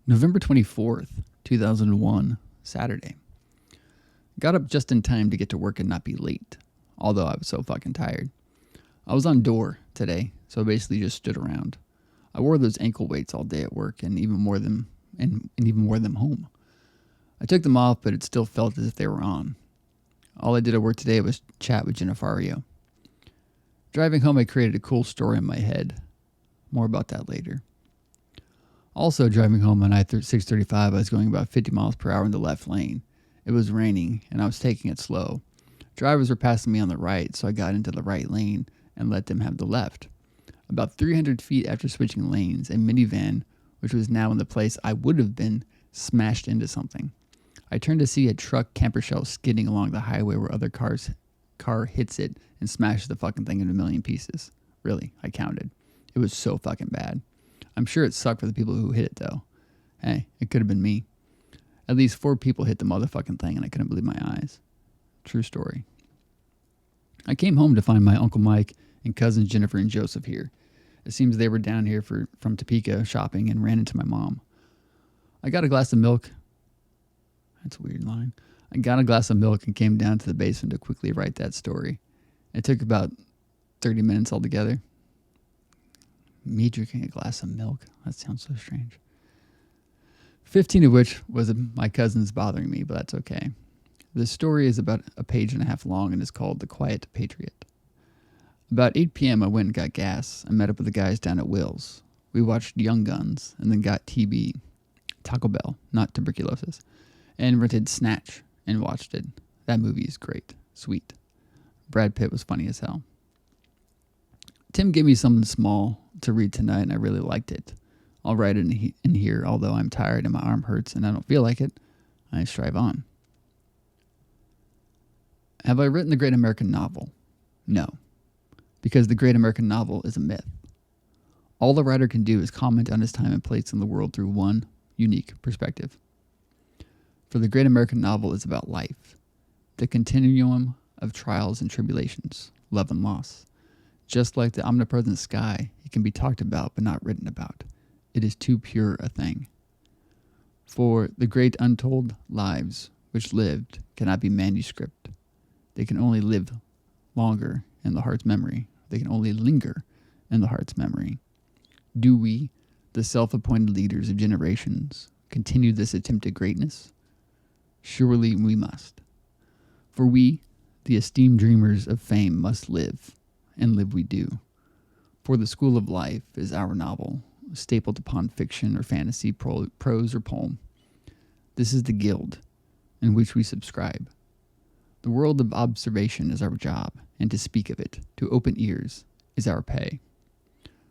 November 24th, 2001, Saturday. Got up just in time to get to work and not be late, although I was so fucking tired. I was on door today, so I basically just stood around. I wore those ankle weights all day at work and even wore them home. I took them off, but it still felt as if they were on. All I did at work today was chat with Jennifario. Driving home, I created a cool story in my head. More about that later. Also, driving home on I-635, I was going about 50 miles per hour in the left lane. It was raining, and I was taking it slow. Drivers were passing me on the right, so I got into the right lane and let them have the left. About 300 feet after switching lanes, a minivan, which was now in the place I would have been, smashed into something. I turned to see a truck camper shell skidding along the highway where other car hits it and smashes the fucking thing into a million pieces. Really, I counted. It was so fucking bad. I'm sure it sucked for the people who hit it, though. Hey, it could have been me. At least 4 people hit the motherfucking thing, and I couldn't believe my eyes. True story. I came home to find my Uncle Mike and cousins Jennifer and Joseph here. It seems they were down here from Topeka shopping and ran into my mom. I got a glass of milk. That's a weird line. I got a glass of milk and came down to the basement to quickly write that story. It took about 30 minutes altogether. Me drinking a glass of milk? That sounds so strange. 15 of which was my cousins bothering me, but that's okay. The story is about a page and a half long and is called The Quiet Patriot. About 8 p.m. I went and got gas. I met up with the guys down at Will's. We watched Young Guns and then got TB, Taco Bell, not tuberculosis, and rented Snatch and watched it. That movie is great. Sweet. Brad Pitt was funny as hell. Tim gave me something small to read tonight, and I really liked it. I'll write it in here, although I'm tired and my arm hurts and I don't feel like it. I strive on. Have I written the great American novel? No, because the great American novel is a myth. All the writer can do is comment on his time and place in the world through one unique perspective. For the great American novel is about life, the continuum of trials and tribulations, love and loss. Just like the omnipresent sky, it can be talked about but not written about. It is too pure a thing. For the great untold lives which lived cannot be manuscript. They can only live longer in the heart's memory. They can only linger in the heart's memory. Do we, the self-appointed leaders of generations, continue this attempt at greatness? Surely we must. For we, the esteemed dreamers of fame, must live, and live we do. For the school of life is our novel, stapled upon fiction or fantasy, prose or poem. This is the guild in which we subscribe. The world of observation is our job, and to speak of it, to open ears, is our pay.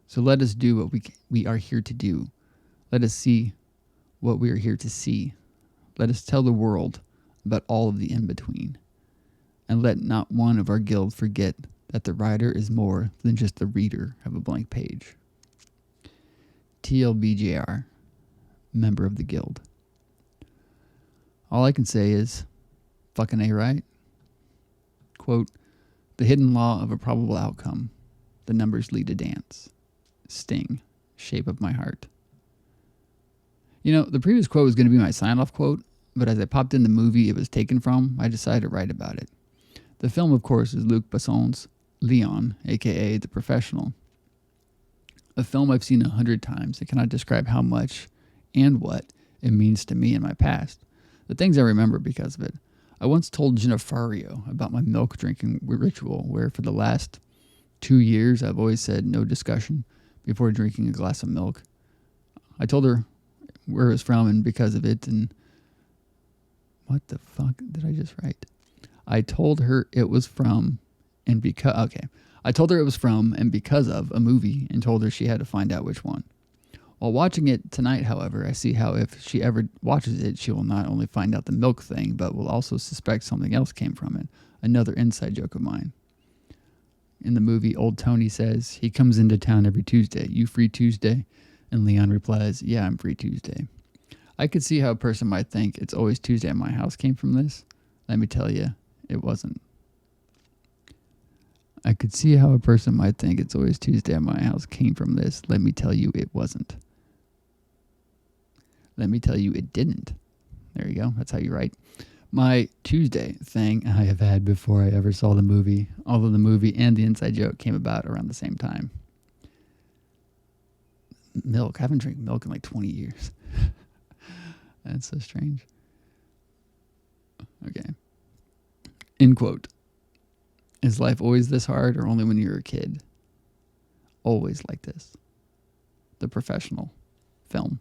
So let us do what we are here to do. Let us see what we are here to see. Let us tell the world about all of the in-between. And let not one of our guild forget that the writer is more than just the reader of a blank page. TLBJR, member of the guild. All I can say is, fucking A right. Quote, the hidden law of a probable outcome. The numbers lead a dance. Sting, shape of my heart. You know, the previous quote was going to be my sign-off quote, but as I popped in the movie it was taken from, I decided to write about it. The film, of course, is Luc Besson's Leon, a.k.a. The Professional. A film I've seen 100 times. I cannot describe how much and what it means to me in my past. The things I remember because of it. I once told Jennifario about my milk drinking ritual, where for the last 2 years I've always said no discussion before drinking a glass of milk. I told her where it was from and because of it, and what the fuck did I just write? I told her it was from and because of a movie, and told her she had to find out which one. While watching it tonight, however, I see how if she ever watches it, she will not only find out the milk thing, but will also suspect something else came from it. Another inside joke of mine. In the movie, old Tony says, he comes into town every Tuesday. You free Tuesday? And Leon replies, yeah, I'm free Tuesday. I could see how a person might think it's always Tuesday at my house came from this. Let me tell you, it wasn't. I could see how a person might think it's always Tuesday at my house came from this. Let me tell you, it wasn't. Let me tell you, it didn't. There you go. That's how you write. My Tuesday thing I have had before I ever saw the movie, although the movie and the inside joke came about around the same time. Milk. I haven't drank milk in like 20 years. That's so strange. Okay. End quote. Is life always this hard or only when you're a kid? Always like this. The Professional film.